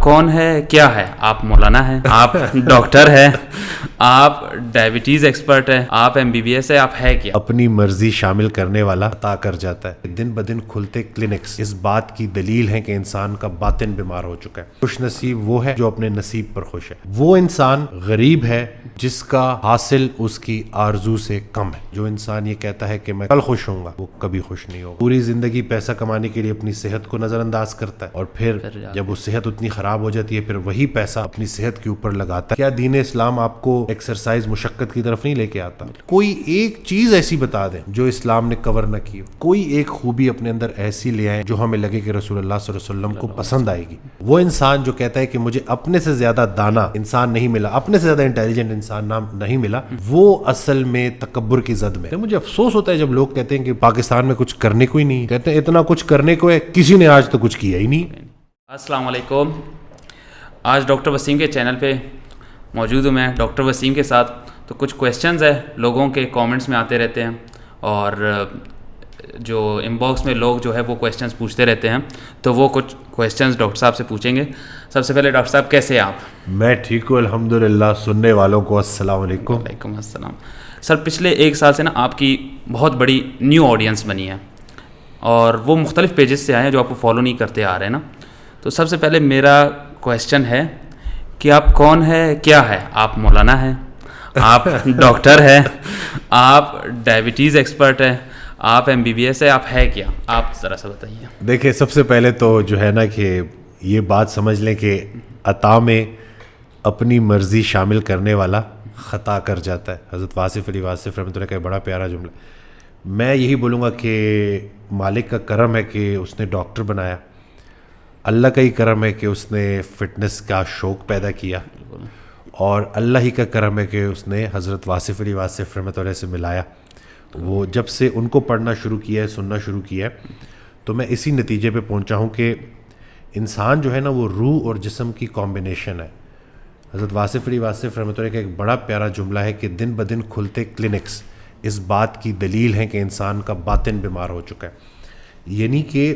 کون ہے کیا ہے؟ آپ مولانا ہیں, آپ ڈاکٹر ہیں, آپ ڈائبٹیز ایکسپرٹ ہیں, آپ MBBS ہے, آپ ہے کیا؟ اپنی مرضی شامل کرنے والا عطا کر جاتا ہے. دن بدن کھلتے کلینکس اس بات کی دلیل ہے کہ انسان کا باطن بیمار ہو چکا ہے. خوش نصیب وہ ہے جو اپنے نصیب پر خوش ہے. وہ انسان غریب ہے جس کا حاصل اس کی آرزو سے کم ہے. جو انسان یہ کہتا ہے کہ میں کل خوش ہوں گا, وہ کبھی خوش نہیں ہوگا. پوری زندگی پیسہ کمانے کے لیے اپنی صحت کو نظر انداز کرتا ہے, اور پھر جب وہ صحت اتنی خراب ہو جاتی ہے پھر وہی پیسہ اپنی صحت کے اوپر لگاتا ہے. کیا دین اسلام آپ کو ایکسرسائز مشقت کی طرف نہیں لے کے آتا؟ کوئی ایک چیز ایسی بتا دیں جو اسلام نے کور نہ کی, کوئی ایک خوبی اپنے اندر ایسی لے آئیں جو ہمیں لگے کہ رسول اللہ صلی اللہ علیہ وسلم کو پسند آئے گی. وہ انسان جو کہتا ہے کہ مجھے اپنے سے زیادہ دانا انسان نہیں ملا, اپنے سے زیادہ انٹیلیجنٹ انسان نہیں ملا, وہ اصل میں تکبر کی زد میں. مجھے افسوس ہوتا ہے جب لوگ کہتے ہیں کہ پاکستان میں کچھ کرنے کو ہی نہیں, کہتے ہیں اتنا کچھ کرنے کو ہے, کسی نے آج تو کچھ کیا ہی نہیں. السلام علیکم. آج ڈاکٹر وسیم کے چینل پہ موجود ہوں میں ڈاکٹر وسیم کے ساتھ. تو کچھ کویسچنز ہیں لوگوں کے کامنٹس میں آتے رہتے ہیں, اور جو ان باکس میں لوگ جو ہے وہ کویسچنز پوچھتے رہتے ہیں, تو وہ کچھ کویسچنز ڈاکٹر صاحب سے پوچھیں گے. سب سے پہلے ڈاکٹر صاحب کیسے ہیں آپ؟ میں ٹھیک ہوں الحمدللہ. سننے والوں کو السلام علیکم. وعلیکم السلام. سر پچھلے ایک سال سے نا آپ کی بہت بڑی نیو آڈینس بنی ہے, اور وہ مختلف پیجز سے آئے ہیں جو آپ کو فالو نہیں کرتے آ رہے ہیں نا. تو سب سے پہلے میرا کویسچن ہے کہ آپ کون ہے کیا ہے؟ آپ مولانا ہیں, آپ ڈاکٹر ہیں, آپ ڈائبٹیز ایکسپرٹ ہیں, آپ MBBS ہے, آپ ہے کیا؟ آپ ذرا سا بتائیے. دیکھیں سب سے پہلے تو جو ہے نا کہ یہ بات سمجھ لیں کہ عطا میں اپنی مرضی شامل کرنے والا خطا کر جاتا ہے. حضرت واصف علی واصف رحمۃ اللہ کا بڑا پیارا جملہ. میں یہی بولوں گا کہ مالک کا کرم ہے کہ اس نے ڈاکٹر بنایا, اللہ کا ہی کرم ہے کہ اس نے فٹنس کا شوق پیدا کیا, اور اللہ ہی کا کرم ہے کہ اس نے حضرت واصف علی واصف رحمۃ اللہ سے ملایا. وہ جب سے ان کو پڑھنا شروع کیا ہے, سننا شروع کیا ہے, تو میں اسی نتیجے پہ پہنچا ہوں کہ انسان جو ہے نا وہ روح اور جسم کی کمبینیشن ہے. حضرت واصف علی واصف رحمۃ اللہ کا ایک بڑا پیارا جملہ ہے کہ دن بدن کھلتے کلینکس اس بات کی دلیل ہے کہ انسان کا باطن بیمار ہو چکا ہے. یعنی کہ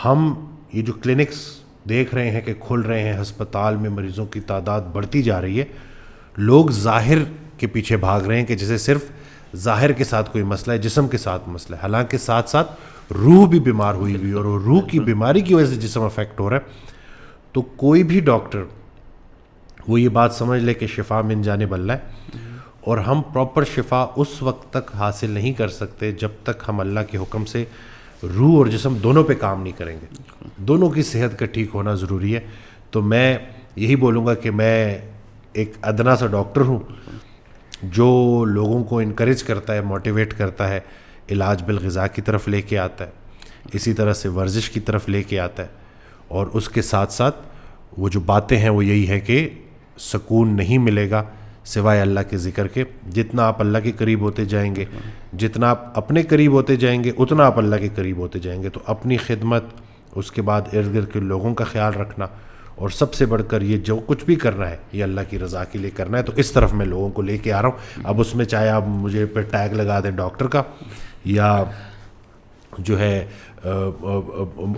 ہم یہ جو کلینکس دیکھ رہے ہیں کہ کھل رہے ہیں, ہسپتال میں مریضوں کی تعداد بڑھتی جا رہی ہے, لوگ ظاہر کے پیچھے بھاگ رہے ہیں کہ جیسے صرف ظاہر کے ساتھ کوئی مسئلہ ہے, جسم کے ساتھ مسئلہ ہے, حالانکہ ساتھ ساتھ روح بھی بیمار ہوئی ہوئی, اور روح کی بیماری کی وجہ سے جسم افیکٹ ہو رہا ہے. تو کوئی بھی ڈاکٹر وہ یہ بات سمجھ لے کہ شفا من جانب اللہ ہے, اور ہم پراپر شفا اس وقت تک حاصل نہیں کر سکتے جب تک ہم اللہ کے حکم سے روح اور جسم دونوں پہ کام نہیں کریں گے. دونوں کی صحت کا ٹھیک ہونا ضروری ہے. تو میں یہی بولوں گا کہ میں ایک ادنا سا ڈاکٹر ہوں جو لوگوں کو انکریج کرتا ہے, موٹیویٹ کرتا ہے, علاج بالغذا کی طرف لے کے آتا ہے, اسی طرح سے ورزش کی طرف لے کے آتا ہے, اور اس کے ساتھ ساتھ وہ جو باتیں ہیں وہ یہی ہے کہ سکون نہیں ملے گا سوائے اللہ کے ذکر کے. جتنا آپ اللہ کے قریب ہوتے جائیں گے, جتنا آپ اپنے قریب ہوتے جائیں گے, اتنا آپ اللہ کے قریب ہوتے جائیں گے. تو اپنی خدمت, اس کے بعد ارد گرد کے لوگوں کا خیال رکھنا, اور سب سے بڑھ کر یہ جو کچھ بھی کرنا ہے یہ اللہ کی رضا کے لیے کرنا ہے. تو اس طرف میں لوگوں کو لے کے آ رہا ہوں. اب اس میں چاہے آپ مجھے پہ ٹیگ لگا دیں ڈاکٹر کا, یا جو ہے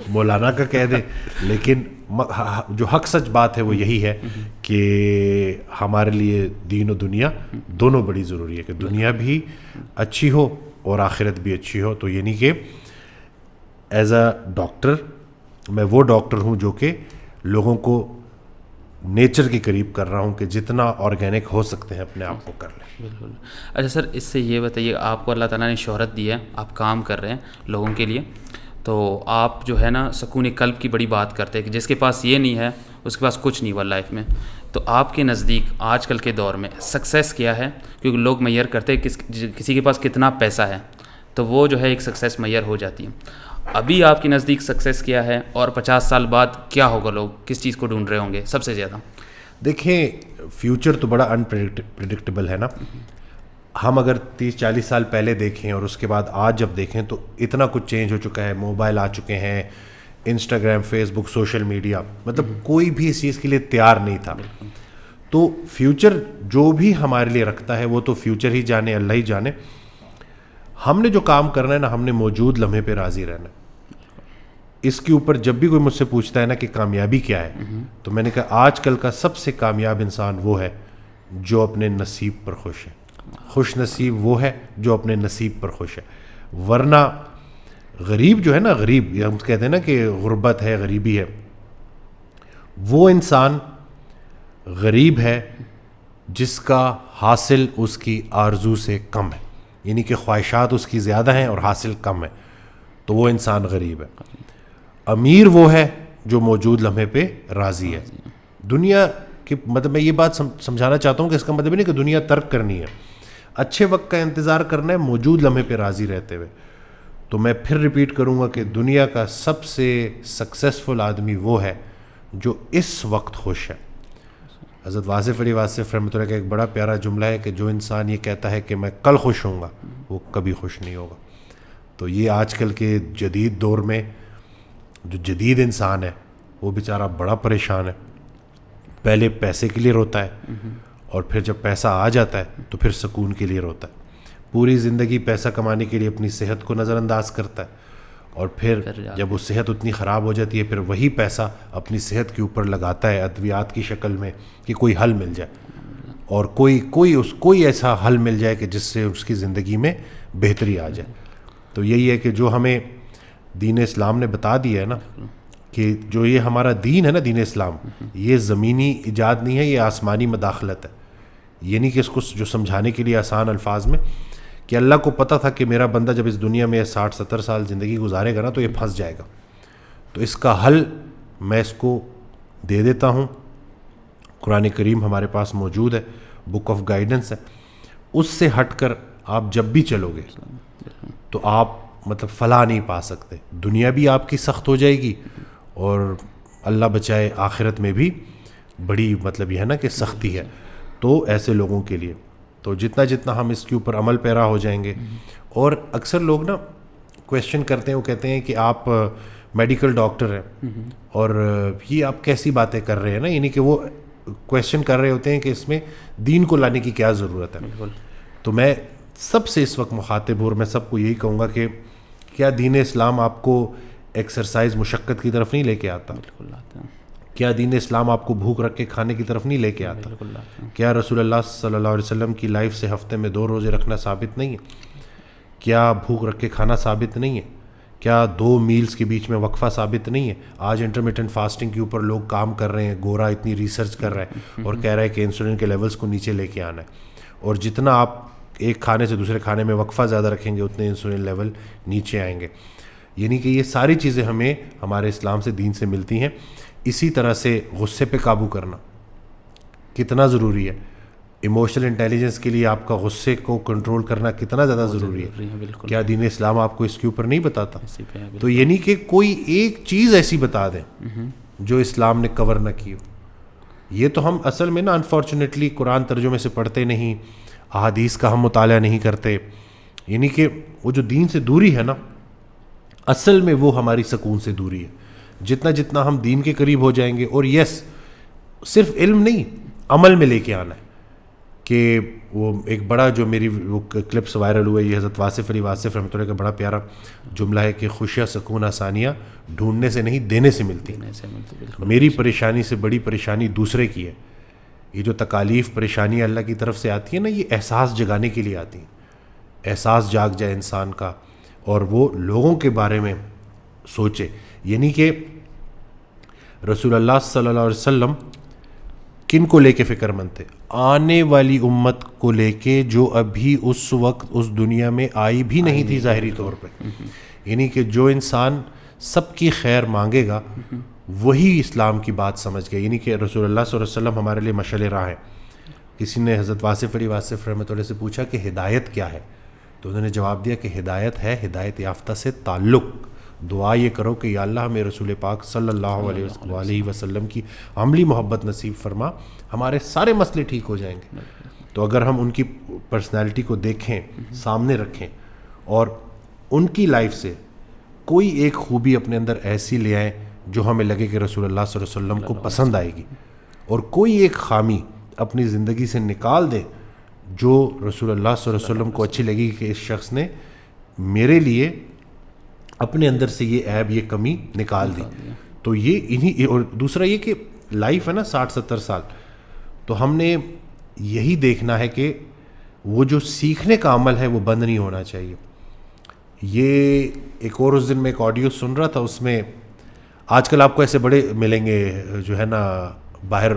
مولانا کا کہہ دیں, لیکن جو حق سچ بات ہے وہ یہی ہے کہ ہمارے لیے دین و دنیا دونوں بڑی ضروری ہے, کہ دنیا بھی اچھی ہو اور آخرت بھی اچھی ہو. تو یعنی کہ ایز اے ڈاکٹر میں وہ ڈاکٹر ہوں جو کہ لوگوں کو نیچر کے قریب کر رہا ہوں, کہ جتنا آرگینک ہو سکتے ہیں اپنے آپ کو کر لیں. بالکل. اچھا سر, اس سے یہ بتائیے, آپ کو اللہ تعالیٰ نے شہرت دی ہے, آپ کام کر رہے ہیں لوگوں کے لیے, تو آپ جو ہے نا سکون قلب کی بڑی بات کرتے ہیں کہ جس کے پاس یہ نہیں ہے اس کے پاس کچھ نہیں ہوا لائف میں. تو آپ کے نزدیک آج کل کے دور میں سکسیس کیا ہے؟ کیونکہ لوگ میئر کرتے ہیں کسی کے پاس کتنا پیسہ ہے, تو وہ جو ہے ایک سکسیس میئر ہو جاتی ہے. ابھی آپ کے نزدیک سکسیس کیا ہے, اور 50 سال بعد کیا ہوگا؟ لوگ کس چیز کو ڈھونڈ رہے ہوں گے سب سے زیادہ؟ دیکھیں فیوچر تو بڑا انپریڈکٹیبل ہے نا. ہم اگر 30-40 سال پہلے دیکھیں اور اس کے بعد آج جب دیکھیں تو اتنا کچھ چینج ہو چکا ہے. موبائل آ چکے ہیں, انسٹاگرام, فیس بک, سوشل میڈیا, مطلب کوئی بھی اس چیز کے لیے تیار نہیں تھا. تو فیوچر جو بھی ہمارے لیے رکھتا ہے وہ تو فیوچر ہی جانے, اللہ ہی جانے. ہم نے جو کام کرنا ہے نا, ہم نے موجود لمحے پہ راضی رہنا ہے. اس کے اوپر جب بھی کوئی مجھ سے پوچھتا ہے نا کہ کامیابی کیا ہے, تو میں نے کہا آج کل کا سب سے کامیاب انسان وہ ہے جو اپنے نصیب پر خوش ہے. خوش نصیب وہ ہے جو اپنے نصیب پر خوش ہے. ورنہ غریب جو ہے نا, غریب یہ ہم کہتے ہیں نا کہ غربت ہے, غریبی ہے, وہ انسان غریب ہے جس کا حاصل اس کی آرزو سے کم ہے, یعنی کہ خواہشات اس کی زیادہ ہیں اور حاصل کم ہے, تو وہ انسان غریب ہے. امیر وہ ہے جو موجود لمحے پہ راضی ہے. دنیا کی مطلب میں یہ بات سمجھانا چاہتا ہوں کہ اس کا مطلب نہیں کہ دنیا ترک کرنی ہے, اچھے وقت کا انتظار کرنا ہے موجود لمحے پہ راضی رہتے ہوئے. تو میں پھر ریپیٹ کروں گا کہ دنیا کا سب سے سکسیسفل آدمی وہ ہے جو اس وقت خوش ہے. حضرت واصف علی واصف رحمۃ اللہ کا ایک بڑا پیارا جملہ ہے کہ جو انسان یہ کہتا ہے کہ میں کل خوش ہوں گا وہ کبھی خوش نہیں ہوگا. تو یہ آج کل کے جدید دور میں جو جدید انسان ہے وہ بیچارہ بڑا پریشان ہے. پہلے پیسے کے لیے روتا ہے اور پھر جب پیسہ آ جاتا ہے تو پھر سکون کے لیے روتا ہے. پوری زندگی پیسہ کمانے کے لیے اپنی صحت کو نظر انداز کرتا ہے, اور پھر جب وہ صحت اتنی خراب ہو جاتی ہے پھر وہی پیسہ اپنی صحت کے اوپر لگاتا ہے ادویات کی شکل میں کہ کوئی حل مل جائے, اور کوئی ایسا حل مل جائے کہ جس سے اس کی زندگی میں بہتری آ جائے. تو یہی ہے کہ جو ہمیں دین اسلام نے بتا دیا ہے نا کہ جو یہ ہمارا دین ہے نا, دین اسلام, یہ زمینی ایجاد نہیں ہے, یہ آسمانی مداخلت ہے. یہ نہیں کہ اس کو جو سمجھانے کے لیے آسان الفاظ میں کہ اللہ کو پتہ تھا کہ میرا بندہ جب اس دنیا میں 60-70 سال زندگی گزارے گا نا تو یہ پھنس جائے گا, تو اس کا حل میں اس کو دے دیتا ہوں. قرآن کریم ہمارے پاس موجود ہے, بک آف گائیڈنس ہے, اس سے ہٹ کر آپ جب بھی چلو گے تو آپ مطلب فلاح نہیں پا سکتے. دنیا بھی آپ کی سخت ہو جائے گی اور اللہ بچائے آخرت میں بھی بڑی مطلب یہ ہے نا کہ سختی ہے. تو ایسے لوگوں کے لیے تو جتنا ہم اس کے اوپر عمل پیرا ہو جائیں گے. اور اکثر لوگ نا کویشچن کرتے ہیں, وہ کہتے ہیں کہ آپ میڈیکل ڈاکٹر ہیں اور یہ آپ کیسی باتیں کر رہے ہیں نا, یعنی کہ وہ کویشچن کر رہے ہوتے ہیں کہ اس میں دین کو لانے کی کیا ضرورت ہے. تو میں سب سے اس وقت مخاطب ہوں اور میں سب کو یہی کہوں گا کہ کیا دین اسلام آپ کو ایکسرسائز مشقت کی طرف نہیں لے کے آتا؟ کیا دین اسلام آپ کو بھوک رکھ کے کھانے کی طرف نہیں لے کے آتا؟ کیا رسول اللہ صلی اللہ علیہ وسلم کی لائف سے ہفتے میں 2 روزے رکھنا ثابت نہیں ہے؟ کیا بھوک رکھ کے کھانا ثابت نہیں ہے؟ کیا 2 میلز کے بیچ میں وقفہ ثابت نہیں ہے؟ آج انٹرمیٹنٹ فاسٹنگ کے اوپر لوگ کام کر رہے ہیں, گورا اتنی ریسرچ کر رہا ہے اور کہہ رہا ہے کہ انسولین کے لیولز کو نیچے لے کے آنا ہے, اور جتنا آپ ایک کھانے سے دوسرے کھانے میں وقفہ زیادہ رکھیں گے اتنے انسولین لیول نیچے آئیں گے. یعنی کہ یہ ساری چیزیں ہمیں ہمارے اسلام سے, دین سے ملتی ہیں. اسی طرح سے غصے پہ قابو کرنا کتنا ضروری ہے. ایموشنل انٹیلیجنس کے لیے آپ کا غصے کو کنٹرول کرنا کتنا زیادہ ضروری ہے. کیا دین اسلام آپ کو اس کے اوپر نہیں بتاتا؟ تو یعنی کہ کوئی ایک چیز ایسی بتا دیں جو اسلام نے کور نہ کی ہو. یہ تو ہم اصل میں نا انفارچونیٹلی قرآن ترجمے سے پڑھتے نہیں, احادیث کا ہم مطالعہ نہیں کرتے. یعنی کہ وہ جو دین سے دوری ہے نا, اصل میں وہ ہماری سکون سے دوری ہے. جتنا ہم دین کے قریب ہو جائیں گے, اور یس صرف علم نہیں عمل میں لے کے آنا ہے. کہ وہ ایک بڑا جو میری وہ کلپس وائرل ہوئے, یہ حضرت واصف علی واصف رحمۃ اللہ کا بڑا پیارا جملہ ہے کہ خوشیاں سکون آسانیاں ڈھونڈنے سے نہیں دینے سے ملتی. میری پریشانی سے بڑی پریشانی دوسرے کی ہے. یہ جو تکالیف پریشانی اللہ کی طرف سے آتی ہے نا, یہ احساس جگانے کے لیے آتی ہیں. احساس جاگ جائے انسان کا اور وہ لوگوں کے بارے میں سوچے. یعنی کہ رسول اللہ صلی اللہ علیہ وسلم کن کو لے کے فکر مند تھے؟ آنے والی امت کو لے کے جو ابھی اس وقت اس دنیا میں آئی بھی نہیں تھی ظاہری طور پہ. یعنی کہ جو انسان سب کی خیر مانگے گا وہی اسلام کی بات سمجھ گیا. یعنی کہ رسول اللہ صلی اللہ علیہ وسلم ہمارے لیے مشعل راہ ہیں. کسی نے حضرت واصف علی واصف رحمۃ اللہ سے پوچھا کہ ہدایت کیا ہے, تو انہوں نے جواب دیا کہ ہدایت ہے ہدایت یافتہ سے تعلق. دعا یہ کرو کہ یا اللہ ہمیں رسول پاک صلی اللہ علیہ وسلم کی عملی محبت نصیب فرما, ہمارے سارے مسئلے ٹھیک ہو جائیں گے. تو اگر ہم ان کی پرسنالٹی کو دیکھیں, سامنے رکھیں, اور ان کی لائف سے کوئی ایک خوبی اپنے اندر ایسی لے آئیں جو ہمیں لگے کہ رسول اللہ صلی اللہ علیہ وسلم کو پسند آئے گی, اور کوئی ایک خامی اپنی زندگی سے نکال دیں جو رسول اللہ صلی اللہ علیہ وسلم کو اچھی لگی کہ اس شخص نے میرے لیے اپنے اندر سے یہ عیب یہ کمی نکال دی. تو یہ انہی, اور دوسرا یہ کہ لائف ہے نا 60-70 سال, تو ہم نے یہی دیکھنا ہے کہ وہ جو سیکھنے کا عمل ہے وہ بند نہیں ہونا چاہیے. یہ ایک اور اس دن میں ایک آڈیو سن رہا تھا, اس میں آج کل آپ کو ایسے بڑے ملیں گے جو ہے نا باہر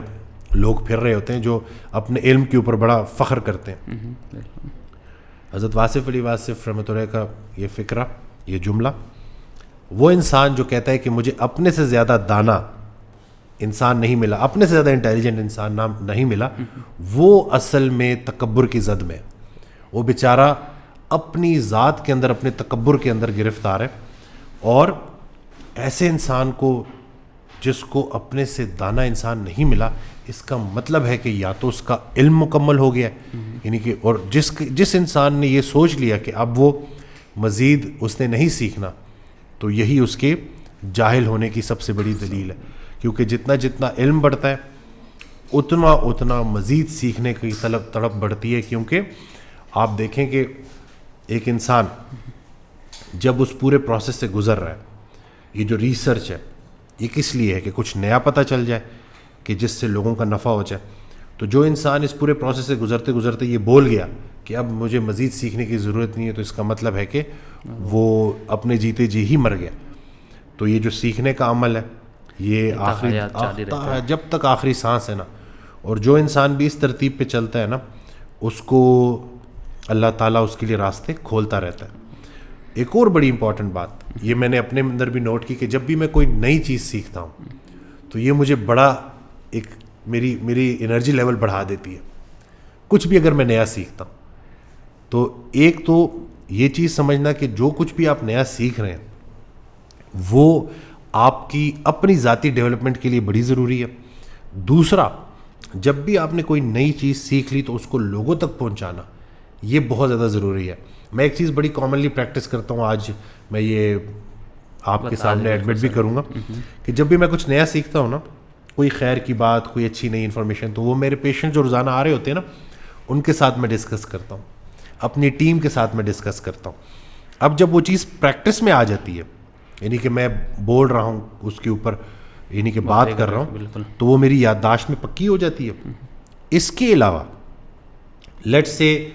لوگ پھر رہے ہوتے ہیں جو اپنے علم کے اوپر بڑا فخر کرتے ہیں. حضرت واصف علی واصف رحمۃ اللہ کا یہ فقرہ, یہ جملہ, وہ انسان جو کہتا ہے کہ مجھے اپنے سے زیادہ دانا انسان نہیں ملا, اپنے سے زیادہ انٹیلیجنٹ انسان نہیں ملا, وہ اصل میں تکبر کی زد میں, وہ بیچارہ اپنی ذات کے اندر اپنے تکبر کے اندر گرفتار ہے. اور ایسے انسان کو جس کو اپنے سے دانا انسان نہیں ملا, اس کا مطلب ہے کہ یا تو اس کا علم مکمل ہو گیا ہے, یعنی کہ اور جس انسان نے یہ سوچ لیا کہ اب وہ مزید اس نے نہیں سیکھنا, تو یہی اس کے جاہل ہونے کی سب سے بڑی دلیل ہے. کیونکہ جتنا علم بڑھتا ہے اتنا مزید سیکھنے کی تڑپ بڑھتی ہے. کیونکہ آپ دیکھیں کہ ایک انسان جب اس پورے پروسیس سے گزر رہا ہے, یہ جو ریسرچ ہے یہ کس لیے ہے کہ کچھ نیا پتہ چل جائے کہ جس سے لوگوں کا نفع ہو جائے. تو جو انسان اس پورے پروسیس سے گزرتے گزرتے یہ بول گیا کہ اب مجھے مزید سیکھنے کی ضرورت نہیں ہے, تو اس کا مطلب ہے کہ وہ اپنے جیتے جی ہی مر گیا. تو یہ جو سیکھنے کا عمل ہے یہ آخری جب تک آخری سانس ہے نا, اور جو انسان بھی اس ترتیب پہ چلتا ہے نا, اس کو اللہ تعالیٰ اس کے لیے راستے کھولتا رہتا ہے. ایک اور بڑی امپورٹنٹ بات, یہ میں نے اپنے اندر بھی نوٹ کی کہ جب بھی میں کوئی نئی چیز سیکھتا ہوں تو یہ مجھے بڑا ایک میری انرجی لیول بڑھا دیتی ہے. کچھ بھی اگر میں نیا سیکھتا ہوں تو ایک تو یہ چیز سمجھنا کہ جو کچھ بھی آپ نیا سیکھ رہے ہیں وہ آپ کی اپنی ذاتی ڈیولپمنٹ کے لیے بڑی ضروری ہے. دوسرا, جب بھی آپ نے کوئی نئی چیز سیکھ لی تو اس کو لوگوں تک پہنچانا یہ بہت زیادہ ضروری ہے. میں ایک چیز بڑی کامنلی پریکٹس کرتا ہوں, آج میں یہ آپ کے سامنے ایڈمٹ بھی کروں گا کہ جب بھی میں کچھ نیا سیکھتا ہوں نا, کوئی خیر کی بات, کوئی اچھی نئی انفارمیشن, تو وہ میرے پیشنٹ جو روزانہ آ رہے ہوتے ہیں نا, ان کے ساتھ میں ڈسکس کرتا ہوں, اپنی ٹیم کے ساتھ میں ڈسکس کرتا ہوں. اب جب وہ چیز پریکٹس میں آ جاتی ہے, یعنی کہ میں بول رہا ہوں اس کے اوپر, یعنی کہ بات کر رہا ہوں, تو وہ میری یادداشت میں پکی ہو جاتی ہے. اس کے علاوہ لیٹ سے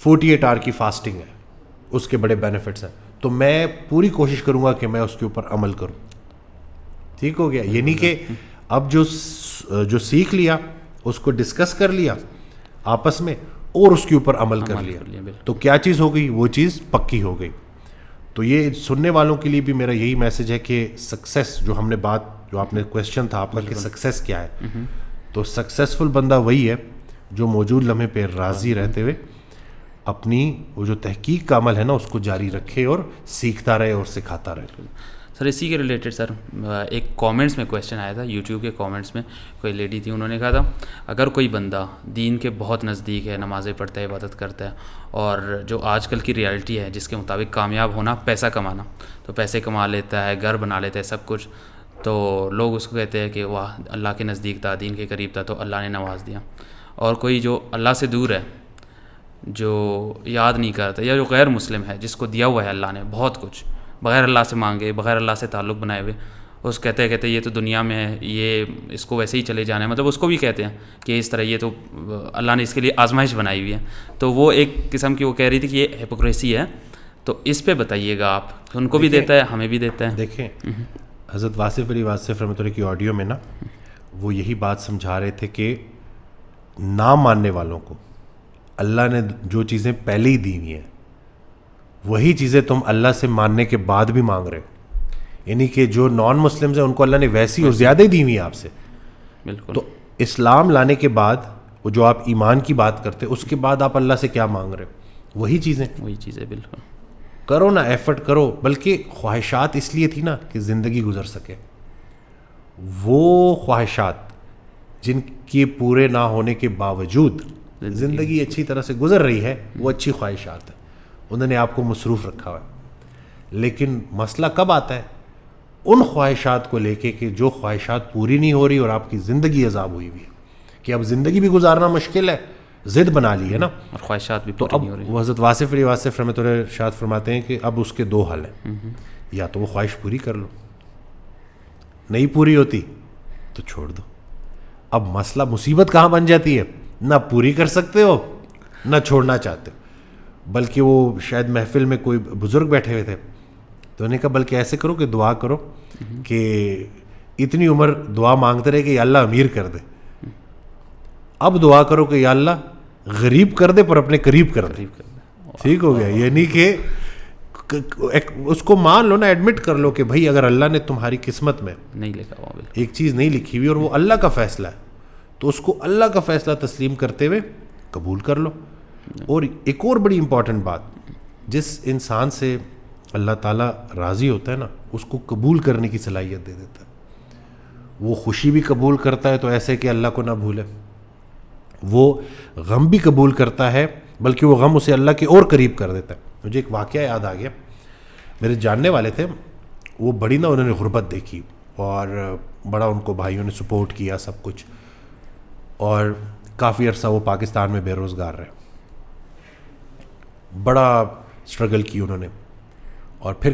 48 آور کی فاسٹنگ ہے, اس کے بڑے بینیفٹس ہیں, تو میں پوری کوشش کروں گا کہ میں اس کے اوپر عمل کروں. ٹھیک ہو گیا, یعنی کہ اب جو سیکھ لیا اس کو ڈسکس کر لیا آپس میں اور اس کے اوپر عمل کر لیا, تو کیا چیز ہو گئی, وہ چیز پکی ہو گئی. تو یہ سننے والوں کے لیے بھی میرا یہی میسج ہے کہ سکسیس, جو ہم نے بات, جو آپ نے کویشچن تھا آپ کا کہ سکسیس کیا ہے, تو سکسیسفل بندہ وہی ہے جو موجود لمحے پہ راضی رہتے ہوئے اپنی وہ جو تحقیق کا عمل ہے نا اس کو جاری رکھے اور سیکھتا رہے اور سکھاتا رہے. سر اسی کے ریلیٹڈ سر ایک کامنٹس میں کویشچن آیا تھا یوٹیوب کے کامنٹس میں, کوئی لیڈی تھی, انہوں نے کہا تھا اگر کوئی بندہ دین کے بہت نزدیک ہے, نمازیں پڑھتا ہے, عبادت کرتا ہے, اور جو آج کل کی ریالٹی ہے جس کے مطابق کامیاب ہونا پیسہ کمانا, تو پیسے کما لیتا ہے, گھر بنا لیتا ہے, سب کچھ, تو لوگ اس کو کہتے ہیں کہ واہ اللہ کے نزدیک تھا, دین کے قریب تھا, تو اللہ نے نواز دیا. اور کوئی جو اللہ سے دور ہے, جو یاد نہیں کرتا, یا جو غیر مسلم ہے جس کو دیا ہوا ہے اللہ نے بہت کچھ, بغیر اللہ سے مانگے, بغیر اللہ سے تعلق بنائے ہوئے, اس کہتے یہ تو دنیا میں ہے, یہ اس کو ویسے ہی چلے جانا ہے, مطلب اس کو بھی کہتے ہیں کہ اس طرح یہ تو اللہ نے اس کے لیے آزمائش بنائی ہوئی ہے. تو وہ ایک قسم کی وہ کہہ رہی تھی کہ یہ ہیپوکریسی ہے, تو اس پہ بتائیے گا آپ, ان کو بھی دیتا ہے, ہمیں بھی دیتا ہے. دیکھیں حضرت واصف علی واصف رحمۃ اللہ کی آڈیو میں نا وہ یہی بات سمجھا رہے تھے کہ نہ ماننے والوں کو اللہ نے جو چیزیں پہلے ہی دی ہوئی ہیں وہی چیزیں تم اللہ سے ماننے کے بعد بھی مانگ رہے ہو, یعنی کہ جو نان مسلمز ہیں ان کو اللہ نے ویسی اور زیادہ ہی دی ہوئی ہیں آپ سے. بالکل. تو اسلام لانے کے بعد وہ جو آپ ایمان کی بات کرتے اس کے بعد آپ اللہ سے کیا مانگ رہے ہو, وہی چیزیں. بالکل. کرو نا, ایفرٹ کرو, بلکہ خواہشات اس لیے تھی نا کہ زندگی گزر سکے. وہ خواہشات جن کے پورے نہ ہونے کے باوجود زندگی اچھی طرح سے گزر رہی ہے, وہ اچھی خواہشات ہیں, انہوں نے آپ کو مصروف رکھا ہوا ہے. لیکن مسئلہ کب آتا ہے ان خواہشات کو لے کے کہ جو خواہشات پوری نہیں ہو رہی اور آپ کی زندگی عذاب ہوئی ہوئی ہے, کہ اب زندگی بھی گزارنا مشکل ہے, ضد بنا لی ہے نا, اور خواہشات بھی تو پوری اب نہیں ہو رہی. وہ حضرت واصف علی واصف رحمۃ اللہ ارشاد فرماتے ہیں کہ اب اس کے دو حل ہیں, یا تو وہ خواہش پوری کر لو, نہیں پوری ہوتی تو چھوڑ دو. اب مسئلہ مصیبت کہاں بن جاتی ہے, نہ پوری کر سکتے ہو نہ چھوڑنا چاہتے ہو. بلکہ وہ شاید محفل میں کوئی بزرگ بیٹھے ہوئے تھے, تو انہوں نے کہا بلکہ ایسے کرو کہ دعا کرو کہ اتنی عمر دعا مانگتے رہے کہ یا اللہ امیر کر دے, اب دعا کرو کہ یا اللہ غریب کر دے پر اپنے قریب کر دے. ٹھیک ہو گیا, یعنی کہ اس کو مان لو نا, ایڈمٹ کر لو کہ بھائی اگر اللہ نے تمہاری قسمت میں نہیں لکھا ہوا بالکل ایک چیز نہیں لکھی ہوئی اور وہ اللہ کا فیصلہ ہے, تو اس کو اللہ کا فیصلہ تسلیم کرتے ہوئے قبول کر لو. اور ایک اور بڑی امپورٹنٹ بات, جس انسان سے اللہ تعالیٰ راضی ہوتا ہے نا, اس کو قبول کرنے کی صلاحیت دے دیتا ہے. وہ خوشی بھی قبول کرتا ہے تو ایسے کہ اللہ کو نہ بھولے, وہ غم بھی قبول کرتا ہے بلکہ وہ غم اسے اللہ کے اور قریب کر دیتا ہے. مجھے ایک واقعہ یاد آ گیا, میرے جاننے والے تھے, وہ بڑی نا انہوں نے غربت دیکھی اور بڑا ان کو بھائیوں نے سپورٹ کیا سب کچھ, اور کافی عرصہ وہ پاکستان میں بے روزگار رہے, بڑا اسٹرگل کی انہوں نے, اور پھر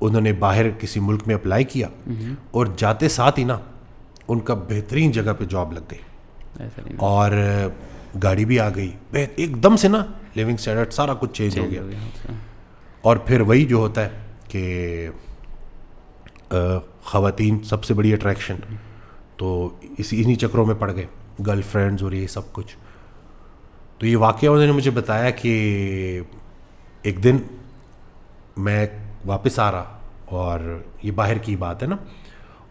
انہوں نے باہر کسی ملک میں اپلائی کیا اور جاتے ساتھ ہی نا ان کا بہترین جگہ پہ جاب لگ گئی ایسا نہیں اور گاڑی بھی آ گئی, ایک دم سے نا لیونگ اسٹینڈرڈ سارا کچھ چینج ہو گیا. اور پھر وہی جو ہوتا ہے کہ خواتین سب سے بڑی اٹریکشن, تو انہی چکروں میں پڑ گئے, گرل فرینڈز اور یہ سب کچھ. تو یہ واقعہ انہوں نے مجھے بتایا کہ ایک دن میں واپس آ رہا, اور یہ باہر کی بات ہے نا,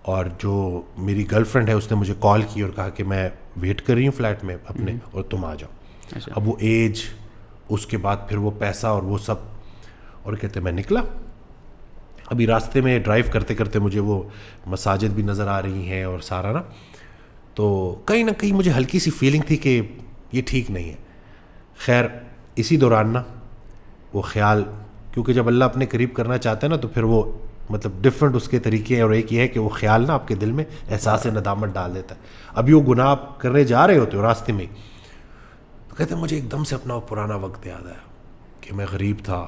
اور جو میری گرل فرینڈ ہے اس نے مجھے کال کی اور کہا کہ میں ویٹ کر رہی ہوں فلیٹ میں اپنے اور تم آ جاؤ. اب وہ ایج, اس کے بعد پھر وہ پیسہ اور وہ سب, اور کہتے میں نکلا. ابھی راستے میں ڈرائیو کرتے کرتے مجھے وہ مساجد بھی نظر آ رہی ہیں اور سارا نا, تو کہیں نہ کہیں مجھے ہلکی سی فیلنگ تھی کہ یہ ٹھیک نہیں ہے. خیر اسی دوران نا وہ خیال, کیونکہ جب اللہ اپنے قریب کرنا چاہتا ہے نا تو پھر وہ مطلب ڈفرینٹ اس کے طریقے ہیں, اور ایک یہ ہے کہ وہ خیال نا آپ کے دل میں احساس ندامت ڈال دیتا ہے. ابھی وہ گناہ آپ کرنے جا رہے ہوتے ہو راستے میں, تو کہتے ہیں مجھے ایک دم سے اپنا وہ پرانا وقت یاد آیا کہ میں غریب تھا,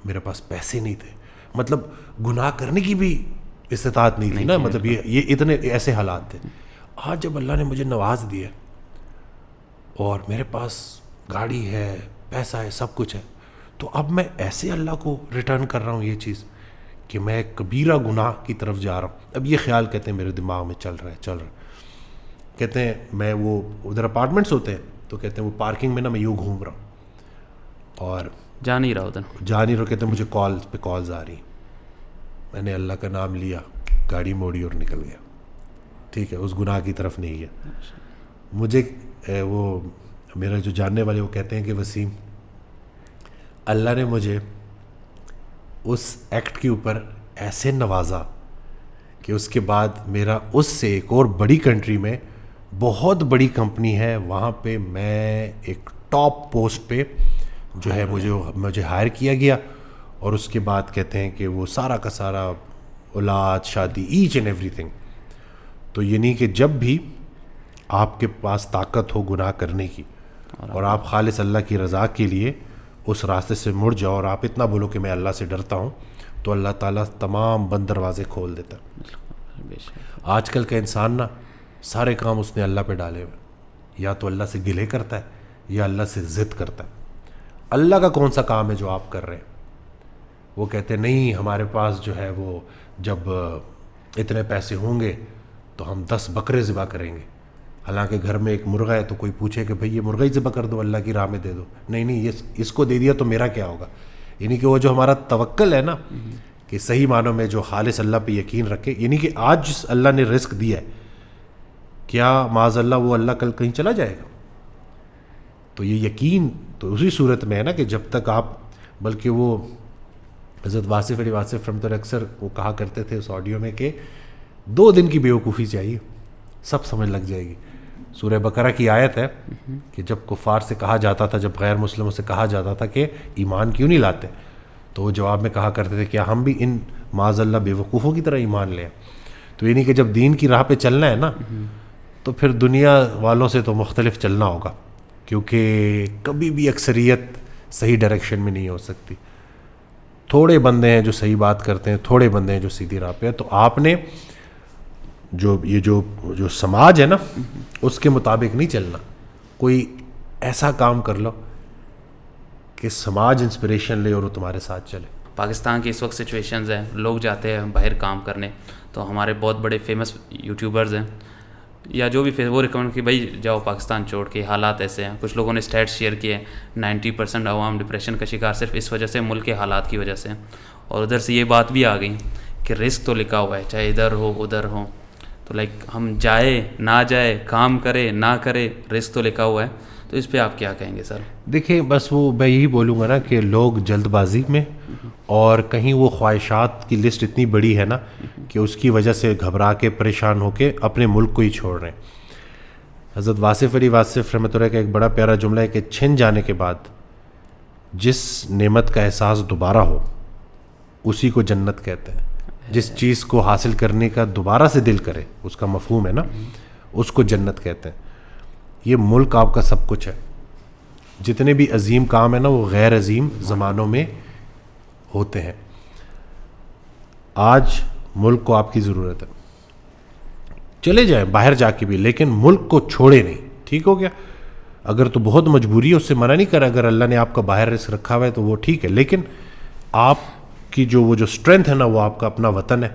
میرے پاس پیسے نہیں تھے, مطلب گناہ کرنے کی بھی استطاعت نہیں تھی نا, مطلب یہ اتنے ایسے حالات تھے. آج جب اللہ نے مجھے نواز دیا اور میرے پاس گاڑی ہے, پیسہ ہے, سب کچھ ہے, تو اب میں ایسے اللہ کو ریٹرن کر رہا ہوں یہ چیز کہ میں کبیرہ گناہ کی طرف جا رہا ہوں. اب یہ خیال کہتے ہیں میرے دماغ میں چل رہا ہے. کہتے ہیں میں وہ ادھر اپارٹمنٹس ہوتے ہیں, تو کہتے ہیں وہ پارکنگ میں نا میں یوں گھوم رہا ہوں اور جا نہیں رہا ادھر, کہتے ہیں مجھے کالز پہ کالز آ رہی. میں نے اللہ کا نام لیا, گاڑی موڑی اور نکل گیا. ٹھیک ہے, اس گناہ کی طرف نہیں گیا. مجھے وہ میرا جو جاننے والے وہ کہتے ہیں کہ وسیم, اللہ نے مجھے اس ایکٹ کے اوپر ایسے نوازا کہ اس کے بعد میرا اس سے ایک اور بڑی کنٹری میں بہت بڑی کمپنی ہے, وہاں پہ میں ایک ٹاپ پوسٹ پہ جو ہے مجھے ہائر کیا گیا. اور اس کے بعد کہتے ہیں کہ وہ سارا کا سارا اولاد, شادی, ایچ اینڈ ایوری تھنگ. تو یہ نہیں کہ جب بھی آپ کے پاس طاقت ہو گناہ کرنے کی اور آپ خالص اللہ کی رضا کے لیے اس راستے سے مڑ جاؤ اور آپ اتنا بولو کہ میں اللہ سے ڈرتا ہوں, تو اللہ تعالیٰ تمام بند دروازے کھول دیتا ہے. آج کل کا انسان نا سارے کام اس نے اللہ پہ ڈالے ہوئے, یا تو اللہ سے گلے کرتا ہے یا اللہ سے ضد کرتا ہے. اللہ کا کون سا کام ہے جو آپ کر رہے ہیں؟ وہ کہتے ہیں نہیں ہمارے پاس جو ہے وہ جب اتنے پیسے ہوں گے تو ہم 10 بکرے ذبح کریں گے. حالانکہ گھر میں ایک مرغا ہے تو کوئی پوچھے کہ بھئی یہ مرغا ہی ذبح کر دو, اللہ کی راہ میں دے دو. نہیں یہ اس کو دے دیا تو میرا کیا ہوگا. یعنی کہ وہ جو ہمارا توکل ہے نا, کہ صحیح معنوں میں جو خالص اللہ پہ یقین رکھے, یعنی کہ آج جس اللہ نے رزق دیا ہے, کیا معاذ اللہ وہ اللہ کل کہیں چلا جائے گا؟ تو یہ یقین تو اسی صورت میں ہے نا کہ جب تک آپ, بلکہ وہ حضرت واصف علی واصف رحمۃ اللہ اکثر وہ کہا کرتے تھے اس آڈیو میں کہ 2 دن کی بیوقوفی چاہیے, سب سمجھ لگ جائے گی. سورہ بقرہ کی آیت ہے کہ جب کفار سے کہا جاتا تھا, جب غیر مسلموں سے کہا جاتا تھا کہ ایمان کیوں نہیں لاتے, تو وہ جواب میں کہا کرتے تھے کیا ہم بھی ان معاذ اللہ بے وقوفوں کی طرح ایمان لیں. تو یعنی کہ جب دین کی راہ پہ چلنا ہے نا, تو پھر دنیا والوں سے تو مختلف چلنا ہوگا. کیونکہ کبھی بھی اکثریت صحیح ڈائریکشن میں نہیں ہو سکتی. تھوڑے بندے ہیں جو صحیح بات کرتے ہیں, تھوڑے بندے ہیں جو سیدھی راہ پہ ہیں. تو آپ نے جو سماج ہے نا اس کے مطابق نہیں چلنا. کوئی ایسا کام کر لو کہ سماج انسپریشن لے اور وہ تمہارے ساتھ چلے. پاکستان کی اس وقت سچویشنز ہیں, لوگ جاتے ہیں باہر کام کرنے, تو ہمارے بہت بڑے فیمس یوٹیوبرز ہیں یا جو بھی وہ ریکمینڈ کہ بھائی جاؤ پاکستان چھوڑ کے, حالات ایسے ہیں. کچھ لوگوں نے اسٹیٹس شیئر کیے 90% عوام ڈپریشن کا شکار صرف اس وجہ سے, ملک کے حالات کی وجہ سے. اور ادھر سے یہ بات بھی آ گئی کہ رسک تو لکھا ہوا ہے, چاہے ادھر ہو ادھر ہو. تو ہم جائے نہ جائے, کام کرے نہ کرے, رسک تو لکھا ہوا ہے. تو اس پہ آپ کیا کہیں گے سر؟ دیکھیں بس وہ میں یہی بولوں گا نا کہ لوگ جلد بازی میں اور کہیں وہ خواہشات کی لسٹ اتنی بڑی ہے نا کہ اس کی وجہ سے گھبرا کے پریشان ہو کے اپنے ملک کو ہی چھوڑ رہے ہیں. حضرت واصف علی واصف رحمۃ اللہ کا ایک بڑا پیارا جملہ ہے کہ چھن جانے کے بعد جس نعمت کا احساس دوبارہ ہو اسی کو جنت کہتے ہیں. جس چیز کو حاصل کرنے کا دوبارہ سے دل کرے, اس کا مفہوم ہے نا, اس کو جنت کہتے ہیں. یہ ملک آپ کا سب کچھ ہے. جتنے بھی عظیم کام ہیں نا وہ غیر عظیم زمانوں میں ہوتے ہیں. آج ملک کو آپ کی ضرورت ہے, چلے جائیں باہر جا کے بھی, لیکن ملک کو چھوڑے نہیں. ٹھیک ہو گیا, اگر تو بہت مجبوری ہے اس سے منع نہیں کرا, اگر اللہ نے آپ کا باہر رزق رکھا ہوا ہے تو وہ ٹھیک ہے, لیکن آپ کی وہ جو اسٹرینتھ ہے نا وہ آپ کا اپنا وطن ہے,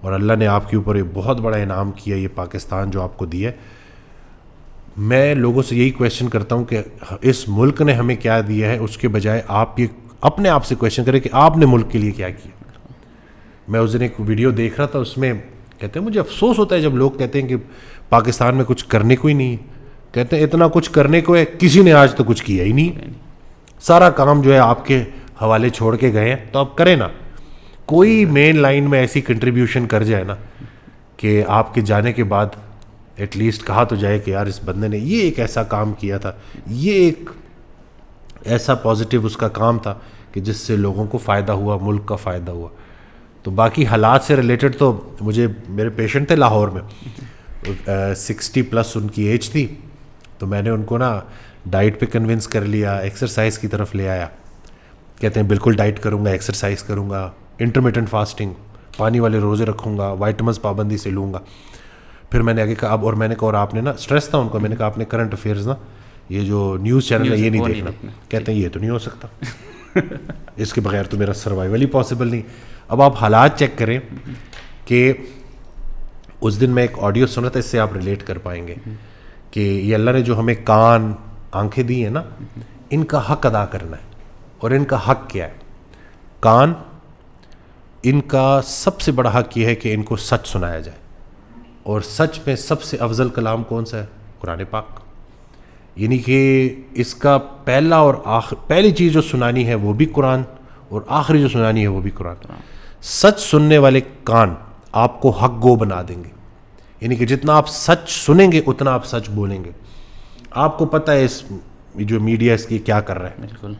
اور اللہ نے آپ کے اوپر ایک بہت بڑا انعام کیا, یہ پاکستان جو آپ کو دیا ہے. میں لوگوں سے یہی کویشچن کرتا ہوں کہ اس ملک نے ہمیں کیا دیا ہے, اس کے بجائے آپ یہ اپنے آپ سے کویشچن کریں کہ آپ نے ملک کے لیے کیا کیا. میں اس دن ایک ویڈیو دیکھ رہا تھا, اس میں کہتے ہیں مجھے افسوس ہوتا ہے جب لوگ کہتے ہیں کہ پاکستان میں کچھ کرنے کو ہی نہیں ہے. کہتے ہیں اتنا کچھ کرنے کو ہے, کسی نے آج تک کچھ کیا ہی نہیں. سارا کام جو ہے آپ کے حوالے چھوڑ کے گئے ہیں, تو آپ کریں نا. کوئی مین لائن میں ایسی کنٹریبیوشن کر جائے نا کہ آپ کے جانے کے بعد ایٹ لیسٹ کہا تو جائے کہ یار اس بندے نے یہ ایک ایسا کام کیا تھا, یہ ایک ایسا پازیٹیو اس کا کام تھا کہ جس سے لوگوں کو فائدہ ہوا, ملک کا فائدہ ہوا. تو باقی حالات سے ریلیٹڈ تو مجھے, میرے پیشنٹ تھے لاہور میں, 60+ ان کی ایج تھی, تو میں نے ان کو نا ڈائٹ پہ کنونس کر لیا, ایکسرسائز کی طرف لے آیا. کہتے ہیں بالکل ڈائٹ کروں گا, ایکسرسائز کروں گا, انٹرمیٹنٹ فاسٹنگ, پانی والے روزے رکھوں گا, وائٹامنس پابندی سے لوں گا. پھر میں نے آگے کہا اب, اور میں نے کہا اور آپ نے نا اسٹریس تھا ان کو, میں نے کہا آپ نے کرنٹ افیئرز نا یہ جو نیوز چینل ہے یہ نہیں دیکھنا. کہتے ہیں یہ تو نہیں ہو سکتا, اس کے بغیر تو میرا سروائیول ہی پاسبل نہیں. اب آپ حالات چیک کریں کہ اس دن میں ایک آڈیو سنا تھا, اس سے آپ ریلیٹ کر پائیں گے کہ یہ اللہ نے جو ہمیں کان آنکھیں دی ہیں نا, ان کا حق ادا کرنا ہے. اور ان کا حق کیا ہے؟ کان, ان کا سب سے بڑا حق یہ ہے کہ ان کو سچ سنایا جائے, اور سچ میں سب سے افضل کلام کون سا ہے؟ قرآن پاک. یعنی کہ اس کا پہلا اور پہلی چیز جو سنانی ہے وہ بھی قرآن, اور آخری جو سنانی ہے وہ بھی قرآن. سچ سننے والے کان آپ کو حق گو بنا دیں گے. یعنی کہ جتنا آپ سچ سنیں گے اتنا آپ سچ بولیں گے. آپ کو پتہ ہے اس جو میڈیا اس کی کیا کر رہا ہے, بالکل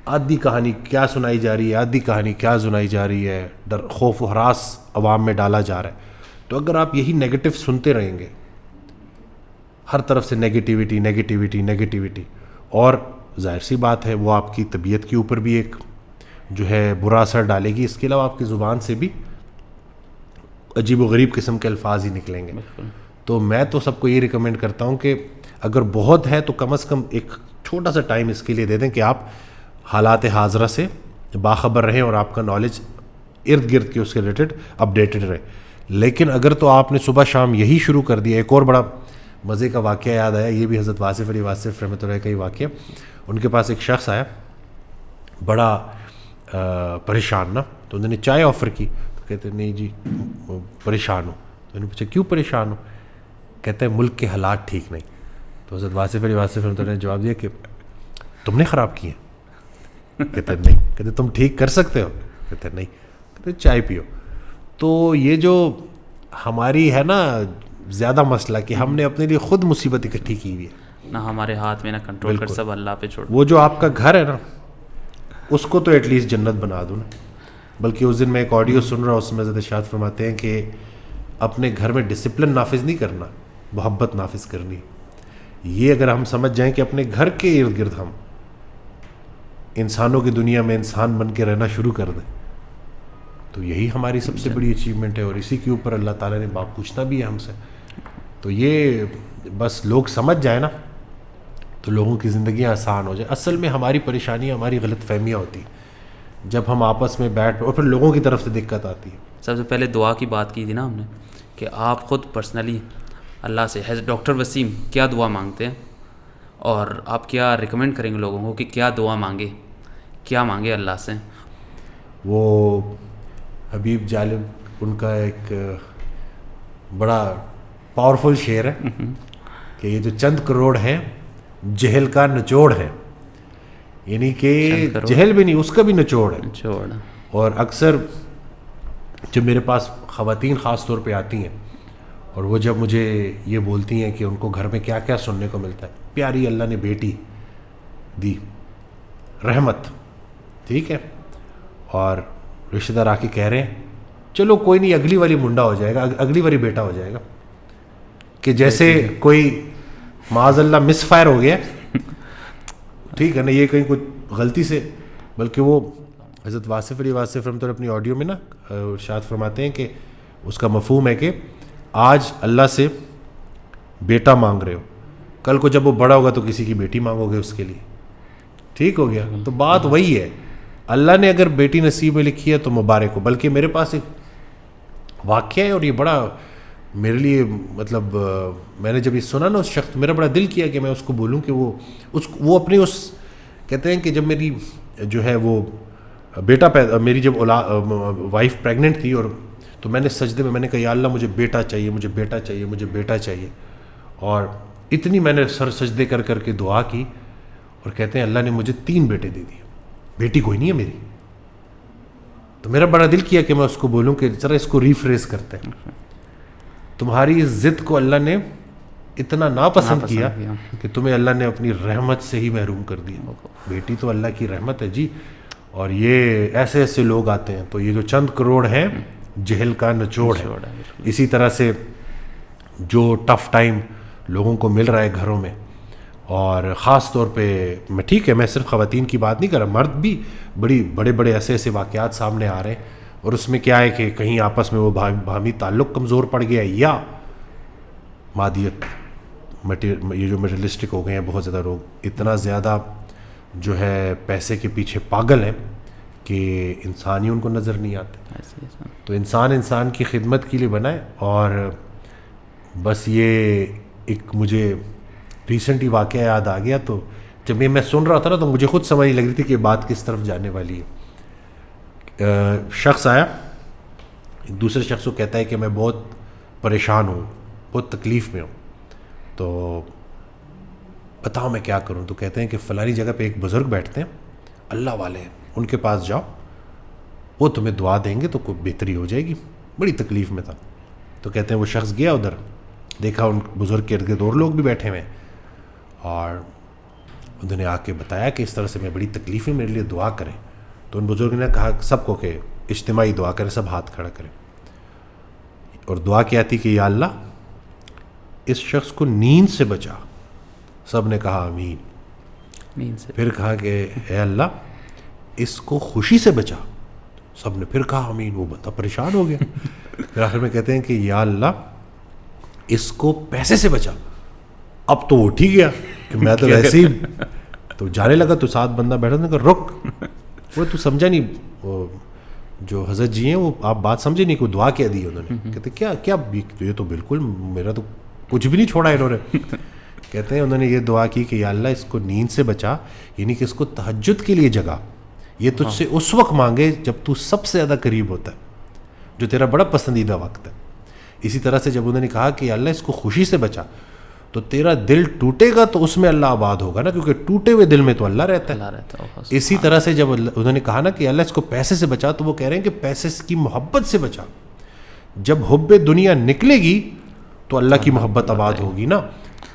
آدھی کہانی کیا سنائی جا رہی ہے, آدھی کہانی کیا سنائی جا رہی ہے, ڈر خوف و ہراس عوام میں ڈالا جا رہا ہے. تو اگر آپ یہی نیگیٹو سنتے رہیں گے, ہر طرف سے نیگیٹیوٹی نیگیٹیوٹی نیگیٹیوٹی, اور ظاہر سی بات ہے وہ آپ کی طبیعت کے اوپر بھی ایک جو ہے برا اثر ڈالے گی. اس کے علاوہ آپ کی زبان سے بھی عجیب و غریب قسم کے الفاظ ہی نکلیں گے. تو میں تو سب کو یہ ریکمینڈ کرتا ہوں کہ اگر بہت ہے تو کم از کم ایک چھوٹا سا ٹائم اس کے لیے دے دیں کہ آپ حالات حاضرہ سے باخبر رہیں اور آپ کا نالج ارد گرد کے اس کے ریلیٹڈ اپڈیٹڈ رہے. لیکن اگر تو آپ نے صبح شام یہی شروع کر دیا. ایک اور بڑا مزے کا واقعہ یاد آیا, یہ بھی حضرت واصف علی واصف رحمۃ اللہ کا ہی واقعہ. ان کے پاس ایک شخص آیا بڑا پریشان نا, تو انہوں نے چائے آفر کی, تو کہتے نہیں جی پریشان ہوں. تو انہوں نے پوچھا کیوں پریشان ہوں؟ کہتے ہیں ملک کے حالات ٹھیک نہیں. تو حضرت واصف علی واصف رحمۃ اللہ نے جواب دیا کہ تم نے خراب کیے؟ کہتے نہیں. کہتے تم ٹھیک کر سکتے ہو؟ کہتے نہیں. کہتے چائے پیو. تو یہ جو ہماری ہے نا زیادہ مسئلہ کہ ہم نے اپنے لیے خود مصیبت اکٹھی کی ہوئی ہے, نہ ہمارے ہاتھ میں نہ کنٹرول کر, سب اللہ پہ چھوڑ. وہ جو آپ کا گھر ہے نا اس کو تو ایٹ لیسٹ جنت بنا دو نا. بلکہ اس دن میں ایک آڈیو سن رہا, اس میں حضرت ارشاد فرماتے ہیں کہ اپنے گھر میں ڈسپلن نافذ نہیں کرنا, محبت نافذ کرنی. یہ اگر ہم سمجھ جائیں کہ اپنے گھر کے ارد گرد ہم انسانوں کی دنیا میں انسان بن کے رہنا شروع کر دیں تو یہی ہماری سب سے بڑی اچیومنٹ ہے, اور اسی کے اوپر اللہ تعالیٰ نے باپ پوچھنا بھی ہے ہم سے. تو یہ بس لوگ سمجھ جائیں نا تو لوگوں کی زندگیاں آسان ہو جائیں. اصل میں ہماری پریشانیاں ہماری غلط فہمیاں ہوتی ہیں جب ہم آپس میں بیٹھ, اور پھر لوگوں کی طرف سے دقت آتی ہے. سب سے پہلے دعا کی بات کی تھی نا ہم نے کہ آپ خود پرسنلی اللہ سے ڈاکٹر وسیم کیا دعا مانگتے ہیں, اور آپ کیا ریکمینڈ کریں گے لوگوں کو کہ کیا دعا مانگے, کیا مانگے اللہ سے؟ وہ حبیب جالب ان کا ایک بڑا پاورفل شعر ہے کہ یہ جو چند کروڑ ہیں جہل کا نچوڑ ہے, یعنی کہ جہل بھی نہیں اس کا بھی نچوڑ ہے. اور اکثر جب میرے پاس خواتین خاص طور پہ آتی ہیں اور وہ جب مجھے یہ بولتی ہیں کہ ان کو گھر میں کیا کیا سننے کو ملتا ہے, پیاری اللہ نے بیٹی دی, رحمت, ٹھیک ہے, اور رشتہ دار آ کے کہہ رہے ہیں چلو کوئی نہیں اگلی والی منڈا ہو جائے گا, اگلی والی بیٹا ہو جائے گا, کہ جیسے کوئی معاذ اللہ مس فائر ہو گیا, ٹھیک ہے نا, یہ کہیں کچھ غلطی سے, بلکہ وہ حضرت واصف علی واصف رحمۃ اللہ اپنی آڈیو میں نا ارشاد فرماتے ہیں کہ اس کا مفہوم ہے کہ آج اللہ سے بیٹا مانگ رہے ہو, کل کو جب وہ بڑا ہوگا تو کسی کی بیٹی مانگو گے اس کے لیے, ٹھیک ہو گیا. تو بات وہی ہے, اللہ نے اگر بیٹی نصیب میں لکھی ہے تو مبارک ہو. بلکہ میرے پاس ایک واقعہ ہے اور یہ بڑا میرے لیے مطلب میں نے جب یہ سنا نا اس شخص, میرا بڑا دل کیا کہ میں اس کو بولوں کہ وہ اپنی اس کہتے ہیں کہ جب میری جو ہے وہ بیٹا پیدا, میری جب وائف پریگننٹ تھی, اور تو میں نے سجدے میں نے کہا یا اللہ مجھے بیٹا چاہیے, مجھے بیٹا چاہیے, مجھے بیٹا چاہیے, اور اتنی میں نے سر سجدے کر کر کے دعا کی, اور کہتے ہیں اللہ نے مجھے 3 بیٹے دے دیے, بیٹی کوئی نہیں ہے میری. تو میرا بڑا دل کیا کہ میں اس کو بولوں کہ ذرا اس کو ریفریز کرتے ہیں, تمہاری اس ضد کو اللہ نے اتنا ناپسند کیا کہ تمہیں اللہ نے اپنی رحمت سے ہی محروم کر دیا. بیٹی تو اللہ کی رحمت ہے جی, اور یہ ایسے ایسے لوگ آتے ہیں. تو یہ جو چند کروڑ ہیں جہل کا نچوڑ ہے. اسی طرح سے جو ٹف ٹائم لوگوں کو مل رہا ہے گھروں میں, اور خاص طور پہ میں ٹھیک ہے میں صرف خواتین کی بات نہیں کر رہا, مرد بھی بڑے بڑے ایسے ایسے واقعات سامنے آ رہے ہیں, اور اس میں کیا ہے کہ کہیں آپس میں وہ باہمی تعلق کمزور پڑ گیا, یا مادیت یہ جو مٹیریلسٹک ہو گئے ہیں بہت زیادہ لوگ, اتنا زیادہ جو ہے پیسے کے پیچھے پاگل ہیں کہ انسان ہی ان کو نظر نہیں آتے. تو انسان کی خدمت کے لیے بنائے. اور بس یہ ایک مجھے ریسنٹلی واقعہ یاد آ گیا, تو جب یہ میں سن رہا تھا نا تو مجھے خود سمجھ نہیں لگ رہی تھی کہ بات کس طرف جانے والی ہے. شخص آیا ایک دوسرے شخص کو کہتا ہے کہ میں بہت پریشان ہوں, بہت تکلیف میں ہوں, تو بتاؤ میں کیا کروں. تو کہتے ہیں کہ فلانی جگہ پہ ایک بزرگ بیٹھتے ہیں, اللہ والے ہیں, ان کے پاس جاؤ, وہ تمہیں دعا دیں گے تو کوئی بہتری ہو جائے گی. بڑی تکلیف میں تھا. تو کہتے ہیں وہ شخص گیا ادھر, دیکھا ان بزرگ کے ارد گرد اور لوگ بھی بیٹھے ہوئے ہیں, اور انہوں نے آ کے بتایا کہ اس طرح سے میں بڑی تکلیف ہے, میرے لیے دعا کریں. تو ان بزرگ نے کہا سب کو کہ اجتماعی دعا کریں, سب ہاتھ کھڑا کریں, اور دعا کیا تھی کہ یا اللہ اس شخص کو نیند سے بچا. سب نے کہا آمین. پھر کہا کہ اے اللہ اس کو خوشی سے بچا. سب نے پھر کہا آمین. وہ بتا پریشان ہو گیا. پھر آخر میں کہتے ہیں کہ یا اللہ اس کو پیسے سے بچا. اب تو اٹھ ہی گیا کہ میں تو ویسے ہی, تو جانے لگا تو ساتھ بندہ بیٹھا تھا کہ رک, وہ تو سمجھا نہیں, وہ جو حضرت جی ہیں وہ آپ بات سمجھے نہیں کہ دعا کیا دی انہوں نے. کہتے کیا یہ تو بالکل میرا تو کچھ بھی نہیں چھوڑا انہوں نے. کہتے ہیں انہوں نے یہ دعا کی کہ یا اللہ اس کو نیند سے بچا, یعنی کہ اس کو تہجد کے لیے جگا. یہ تجھ سے اس وقت مانگے جب تو سب سے زیادہ قریب ہوتا ہے, جو تیرا بڑا پسندیدہ وقت ہے. اسی طرح سے جب انہوں نے کہا کہ اللہ اس کو خوشی سے بچا, تو تیرا دل ٹوٹے گا تو اس میں اللہ آباد ہوگا نا, کیونکہ ٹوٹے ہوئے دل میں تو اللہ رہتا ہے. اسی طرح سے جب انہوں نے کہا نا کہ اللہ اس کو پیسے سے بچا, تو وہ کہہ رہے ہیں کہ پیسے کی محبت سے بچا. جب حب دنیا نکلے گی تو اللہ کی محبت آباد ہوگی نا.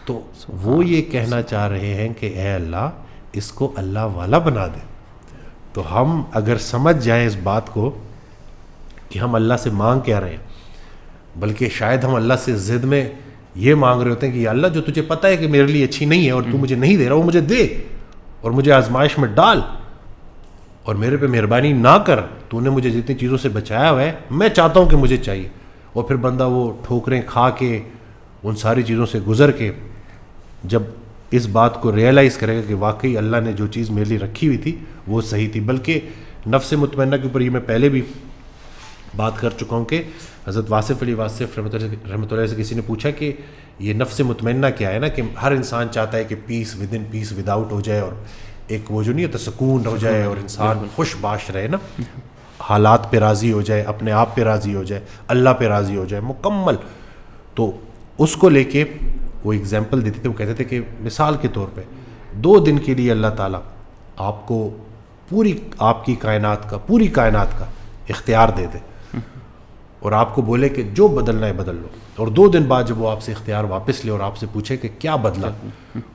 تو وہ یہ کہنا چاہ رہے ہیں کہ اے اللہ اس کو اللہ والا بنا دے. تو ہم اگر سمجھ جائیں اس بات کو کہ ہم اللہ سے مانگ کیا رہے ہیں, بلکہ شاید ہم اللہ سے ضد میں یہ مانگ رہے ہوتے ہیں کہ یا اللہ جو تجھے پتہ ہے کہ میرے لیے اچھی نہیں ہے اور تو مجھے نہیں دے رہا، وہ مجھے دے اور مجھے آزمائش میں ڈال اور میرے پہ مہربانی نہ کر، تو نے مجھے جتنی چیزوں سے بچایا ہوا ہے میں چاہتا ہوں کہ مجھے چاہیے. اور پھر بندہ وہ ٹھوکریں کھا کے ان ساری چیزوں سے گزر کے جب اس بات کو ریئلائز کرے گا کہ واقعی اللہ نے جو چیز میرے لیے رکھی ہوئی تھی وہ صحیح تھی. بلکہ نفس مطمئنہ کے اوپر یہ میں پہلے بھی بات کر چکا ہوں کہ حضرت واصف علی واصف رحمۃ اللہ سے کسی نے پوچھا کہ یہ نفس مطمئنہ کیا ہے نا، کہ ہر انسان چاہتا ہے کہ peace within peace without ہو جائے اور ایک وہ جو نہیں ہوتا سکون ہو جائے اور انسان خوش باش رہے نا، حالات پہ راضی ہو جائے، اپنے آپ پہ راضی ہو جائے، اللہ پہ راضی ہو جائے مکمل. تو اس کو لے کے وہ اگزامپل دیتے تھے، وہ کہتے تھے کہ مثال کے طور پہ 2 دن کے لیے اللہ تعالیٰ آپ کو پوری آپ کی کائنات کا پوری کائنات کا اختیار دے دے اور آپ کو بولے کہ جو بدلنا ہے بدل لو، اور 2 دن بعد جب وہ آپ سے اختیار واپس لے اور آپ سے پوچھے کہ کیا بدلا،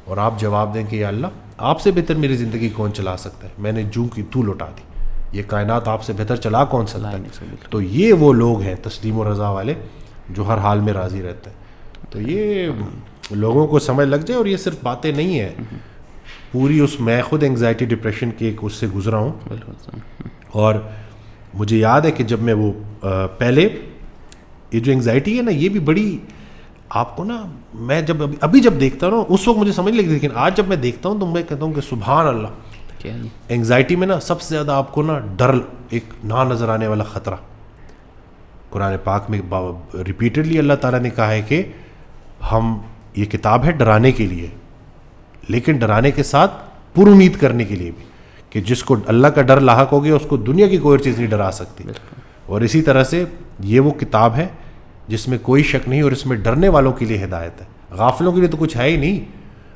اور آپ جواب دیں کہ یا اللہ آپ سے بہتر میری زندگی کون چلا سکتا ہے، میں نے جو کی تو لوٹا دی، یہ کائنات آپ سے بہتر چلا کون سکتا ہے. تو یہ وہ لوگ ہیں تسلیم و رضا والے جو ہر حال میں راضی رہتے ہیں. تو یہ لوگوں کو سمجھ لگ جائے، اور یہ صرف باتیں نہیں ہیں پوری اس میں خود انگزائٹی ڈپریشن کی ایک اس سے گزرا ہوں. اور مجھے یاد ہے کہ جب میں وہ پہلے یہ جو انگزائٹی ہے نا یہ بھی بڑی آپ کو نا، میں جب ابھی جب دیکھتا ہوں اس وقت مجھے سمجھ لگتی، لیکن آج جب میں دیکھتا ہوں تو میں کہتا ہوں کہ سبحان اللہ، انگزائٹی میں نا سب سے زیادہ آپ کو نا ڈر، ایک نہ نظر آنے والا خطرہ. قرآن پاک میں ریپیٹڈلی اللہ تعالیٰ نے کہا ہے کہ ہم یہ کتاب ہے ڈرانے کے لیے، لیکن ڈرانے کے ساتھ پر امید کرنے کے لیے بھی، کہ جس کو اللہ کا ڈر لاحق ہو گیا اس کو دنیا کی کوئی چیز نہیں ڈرا سکتی. اور اسی طرح سے یہ وہ کتاب ہے جس میں کوئی شک نہیں، اور اس میں ڈرنے والوں کے لیے ہدایت ہے، غافلوں کے لیے تو کچھ ہے ہی نہیں.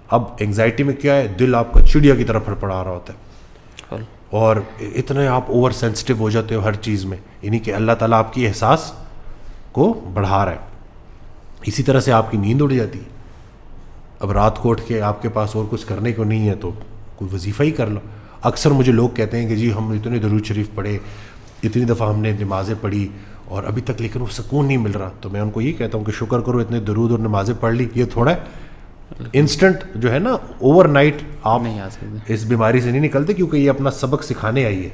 اب انگزائٹی میں کیا ہے، دل آپ کا چڑیا کی طرف پھڑپڑا رہا ہوتا ہے اور اتنے آپ اوور سینسٹیو ہو جاتے ہو ہر چیز میں، یعنی کہ اللہ تعالیٰ آپ کی احساس کو بڑھا رہا ہے. اسی طرح سے آپ کی نیند اڑ جاتی ہے. اب رات کو اٹھ کے آپ کے پاس اور کچھ کرنے کو نہیں ہے تو کوئی وظیفہ ہی کر لو. اکثر مجھے لوگ کہتے ہیں کہ جی ہم اتنے درود شریف پڑھے، اتنی دفعہ ہم نے نمازیں پڑھی اور ابھی تک لیکن وہ سکون نہیں مل رہا. تو میں ان کو یہ کہتا ہوں کہ شکر کرو اتنے درود اور نمازیں پڑھ لی، یہ تھوڑا ہے انسٹنٹ جو ہے نا اوور نائٹ آپ اس بیماری سے نہیں نکلتے، کیونکہ یہ اپنا سبق سکھانے آئی ہے.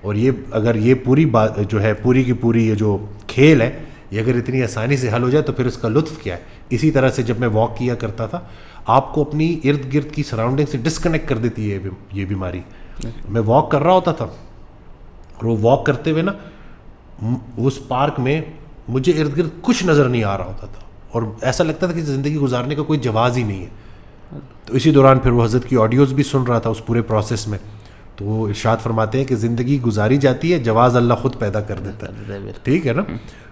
اور یہ اگر یہ پوری بات جو ہے پوری کی پوری یہ جو کھیل ہے یہ اگر اتنی آسانی سے حل ہو جائے تو پھر اس کا لطف کیا ہے. اسی طرح سے جب میں واک کیا کرتا تھا آپ کو اپنی ارد گرد کی سراؤنڈنگ سے ڈسکنیکٹ کر دیتی ہے یہ بیماری. میں واک کر رہا ہوتا تھا اور وہ واک کرتے ہوئے نا اس پارک میں مجھے ارد گرد کچھ نظر نہیں آ رہا ہوتا تھا اور ایسا لگتا تھا کہ زندگی گزارنے کا کوئی جواز ہی نہیں ہے. تو اسی دوران پھر وہ حضرت کی آڈیوز بھی سن رہا تھا اس پورے پروسیس میں. تو وہ ارشاد فرماتے ہیں کہ زندگی گزاری جاتی ہے، جواز اللہ خود پیدا کر دیتا ہے. ٹھیک ہے نا.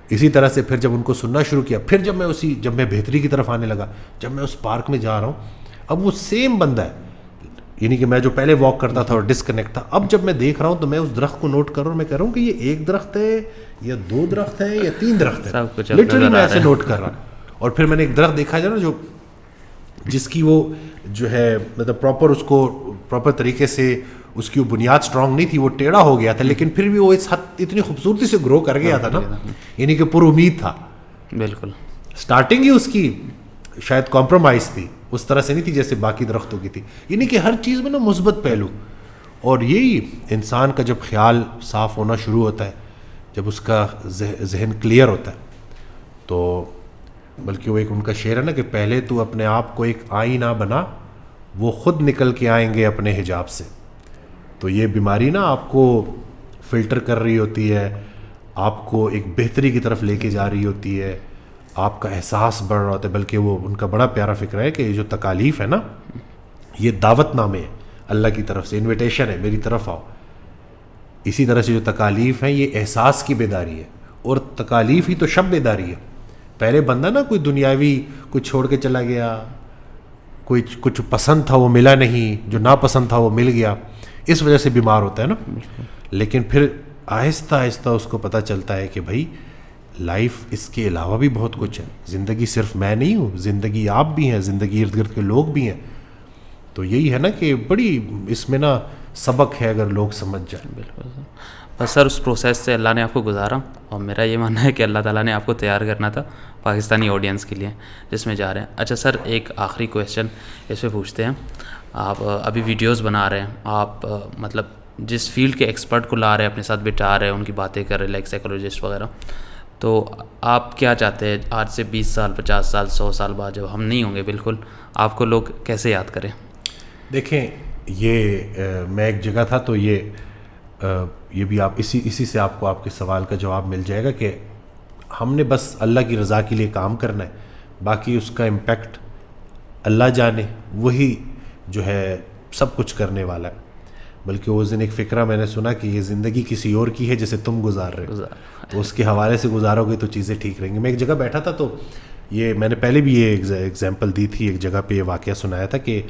اسی طرح سے پھر جب ان کو سننا شروع کیا، پھر جب میں بہتری کی طرف آنے لگا، جب میں اس پارک میں جا رہا ہوں اب وہ سیم بندہ ہے، یعنی کہ میں جو پہلے واک کرتا تھا اور ڈسکنیکٹ تھا، اب جب میں دیکھ رہا ہوں تو میں اس درخت کو نوٹ کر رہا ہوں. میں کہہ رہا ہوں کہ یہ 1 درخت ہے یا 2 درخت ہے یا 3 درخت ہے، لٹرلی میں ایسے نوٹ کر رہا ہوں. اور پھر میں نے ایک درخت دیکھا جائے نا جو جس کی وہ جو ہے مطلب پراپر طریقے سے اس کی وہ بنیاد اسٹرانگ نہیں تھی، وہ ٹیڑھا ہو گیا تھا، لیکن پھر بھی وہ اس حد اتنی خوبصورتی سے گرو کر گیا تھا نا، یعنی کہ پر امید تھا. بالکل اسٹارٹنگ ہی اس کی شاید کمپرومائز تھی، اس طرح سے نہیں تھی جیسے باقی درختوں کی تھی. یعنی کہ ہر چیز میں نا مثبت پہلو. اور یہی انسان کا جب خیال صاف ہونا شروع ہوتا ہے، جب اس کا ذہن کلیئر ہوتا ہے، تو بلکہ وہ ایک ان کا شعر ہے نا کہ پہلے تو اپنے آپ کو ایک آئینہ بنا، وہ خود نکل کے آئیں گے اپنے حجاب سے. تو یہ بیماری نا آپ کو فلٹر کر رہی ہوتی ہے، آپ کو ایک بہتری کی طرف لے کے جا رہی ہوتی ہے، آپ کا احساس بڑھ رہا ہوتا ہے. بلکہ وہ ان کا بڑا پیارا فکر ہے کہ یہ جو تکالیف ہے نا یہ دعوت نامے ہے اللہ کی طرف سے، انویٹیشن ہے میری طرف آؤ. اسی طرح سے جو تکالیف ہیں یہ احساس کی بیداری ہے، اور تکالیف ہی تو شب بیداری ہے. پہلے بندہ نا کوئی دنیاوی کوئی چھوڑ کے چلا گیا، کوئی کچھ پسند تھا وہ ملا نہیں، جو ناپسند تھا وہ مل گیا، اس وجہ سے بیمار ہوتا ہے نا. لیکن پھر آہستہ آہستہ اس کو پتہ چلتا ہے کہ بھائی لائف اس کے علاوہ بھی بہت کچھ ہے، زندگی صرف میں نہیں ہوں، زندگی آپ بھی ہیں، زندگی ارد گرد کے لوگ بھی ہیں. تو یہی ہے نا کہ بڑی اس میں نا سبق ہے اگر لوگ سمجھ جائیں. بالکل بس سر اس پروسیس سے اللہ نے آپ کو گزارا، اور میرا یہ ماننا ہے کہ اللہ تعالیٰ نے آپ کو تیار کرنا تھا پاکستانی آڈینس کے لیے جس میں جا رہے ہیں. اچھا سر, ایک آخری کویشچن اس پہ پوچھتے ہیں. آپ ابھی ویڈیوز بنا رہے ہیں, آپ مطلب جس فیلڈ کے ایکسپرٹ کو لا رہے ہیں اپنے ساتھ بٹھا رہے ہیں, ان کی باتیں کر رہے ہیں لائک سائیکولوجسٹ وغیرہ, تو آپ کیا چاہتے ہیں آج سے 20 سال 50 سال 100 سال بعد جب ہم نہیں ہوں گے بالکل, آپ کو لوگ کیسے یاد کریں؟ دیکھیں, یہ میں ایک جگہ تھا تو یہ بھی آپ اسی سے آپ کو آپ کے سوال کا جواب مل جائے گا کہ ہم نے بس اللہ کی رضا کے لیے کام کرنا ہے, باقی اس کا امپیکٹ اللہ جانے, وہی جو ہے سب کچھ کرنے والا ہے. بلکہ اس دن ایک فکرہ میں نے سنا کہ یہ زندگی کسی اور کی ہے جسے تم گزار رہے ہو, تو اس کے حوالے سے گزارو گے تو چیزیں ٹھیک رہیں گی. میں ایک جگہ بیٹھا تھا تو یہ میں نے پہلے بھی یہ ایگزامپل دی تھی, ایک جگہ پہ یہ واقعہ سنایا تھا کہ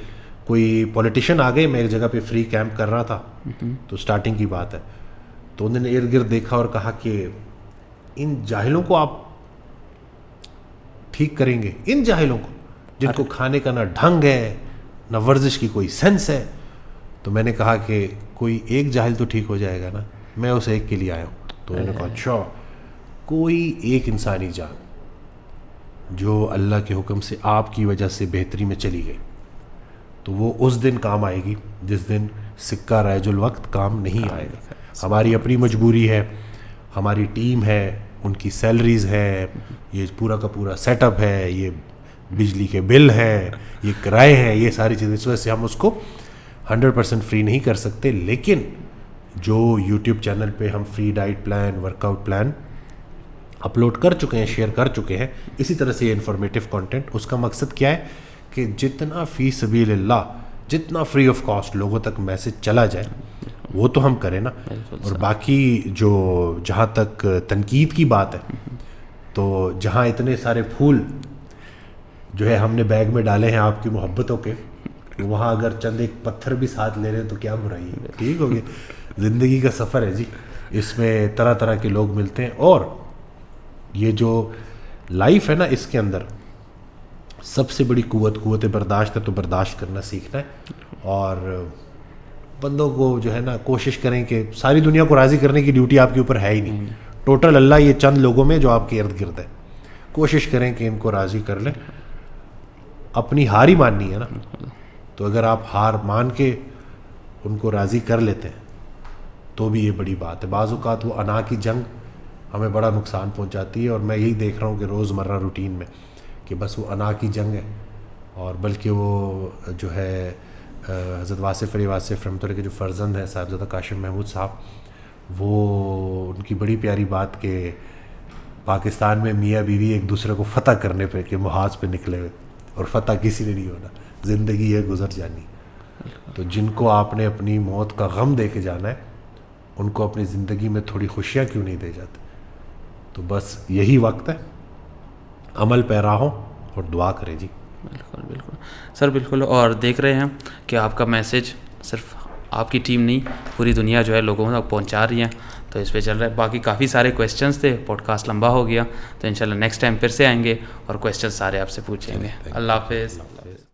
کوئی پولیٹیشین آ گئے, میں ایک جگہ پہ فری کیمپ کر رہا تھا, تو سٹارٹنگ کی بات ہے, تو انہوں نے ارد گرد دیکھا اور کہا کہ ان جاہلوں کو آپ ٹھیک کریں گے, ان جاہلوں کو جن کو کھانے کا نہ ڈھنگ ہے نہ ورزش کی کوئی سینس ہے. تو میں نے کہا کہ کوئی ایک جاہل تو ٹھیک ہو جائے گا نا, میں اس ایک کے لیے آیا ہوں. تو انہوں نے کہا اچھا, کوئی ایک انسانی جان جو اللہ کے حکم سے آپ کی وجہ سے بہتری میں چلی گئی, تو وہ اس دن کام آئے گی جس دن سکہ رائج الوقت کام نہیں آئے گا. ہماری اپنی مجبوری ہے, ہماری ٹیم ہے, ان کی سیلریز ہے, یہ پورا کا پورا سیٹ اپ ہے, یہ بجلی کے بل ہیں, یہ کرائے ہیں, یہ ساری چیزیں, اس وجہ سے ہم اس کو 100% فری نہیں کر سکتے. لیکن جو یوٹیوب چینل پہ ہم free diet plan, work out plan upload کر چکے ہیں, شیئر کر چکے ہیں, اسی طرح سے یہ انفارمیٹیو کانٹینٹ, اس کا مقصد کیا ہے کہ جتنا فی سبیل اللہ, جتنا فری آف کاسٹ لوگوں تک میسج چلا جائے وہ تو ہم کریں نا. اور باقی جو جہاں تک تنقید کی بات ہے, تو جہاں اتنے سارے پھول جو ہے ہم نے بیگ میں ڈالے ہیں آپ کی محبتوں کے, وہاں اگر چند ایک پتھر بھی ساتھ لے رہے ہیں تو کیا برائی ہے, ٹھیک ہو گیا. زندگی کا سفر ہے جی, اس میں طرح طرح کے لوگ ملتے ہیں, اور یہ جو لائف ہے نا, اس کے اندر سب سے بڑی قوت برداشت ہے, تو برداشت کرنا سیکھنا ہے. اور بندوں کو جو ہے نا کوشش کریں کہ ساری دنیا کو راضی کرنے کی ڈیوٹی آپ کے اوپر ہے ہی نہیں, ٹوٹل اللہ یہ چند لوگوں میں جو آپ کے ارد گرد ہے, کوشش کریں کہ ان کو راضی کر لیں. اپنی ہار ہی ماننی ہے نا, تو اگر آپ ہار مان کے ان کو راضی کر لیتے ہیں تو بھی یہ بڑی بات ہے. بعض اوقات وہ انا کی جنگ ہمیں بڑا نقصان پہنچاتی ہے, اور میں یہی دیکھ رہا ہوں کہ روزمرہ روٹین میں کہ بس وہ انا کی جنگ ہے. اور بلکہ وہ جو ہے حضرت واصف علی واصف رحمۃ اللہ کے جو فرزند ہیں صاحبزادہ کاشف محمود صاحب, وہ ان کی بڑی پیاری بات کہ پاکستان میں میاں بیوی ایک دوسرے کو فتح کرنے پہ کہ محاذ پہ نکلے ہوئے, اور فتح کسی نے نہیں ہونا, زندگی ہے گزر جانی. تو جن کو آپ نے اپنی موت کا غم دے کے جانا ہے, ان کو اپنی زندگی میں تھوڑی خوشیاں کیوں نہیں دے جاتے. تو بس یہی وقت ہے, عمل پیرا ہوں اور دعا کریں جی. بالکل بالکل سر, بالکل. اور دیکھ رہے ہیں کہ آپ کا میسج صرف آپ کی ٹیم نہیں, پوری دنیا جو ہے لوگوں تک پہنچا رہی ہیں, تو اس پہ چل رہا ہے. باقی کافی سارے کویسچنس تھے, پوڈ کاسٹ لمبا ہو گیا, تو انشاءاللہ نیکسٹ ٹائم پھر سے آئیں گے اور کویسچن سارے آپ سے پوچھیں گے. اللہ حافظ.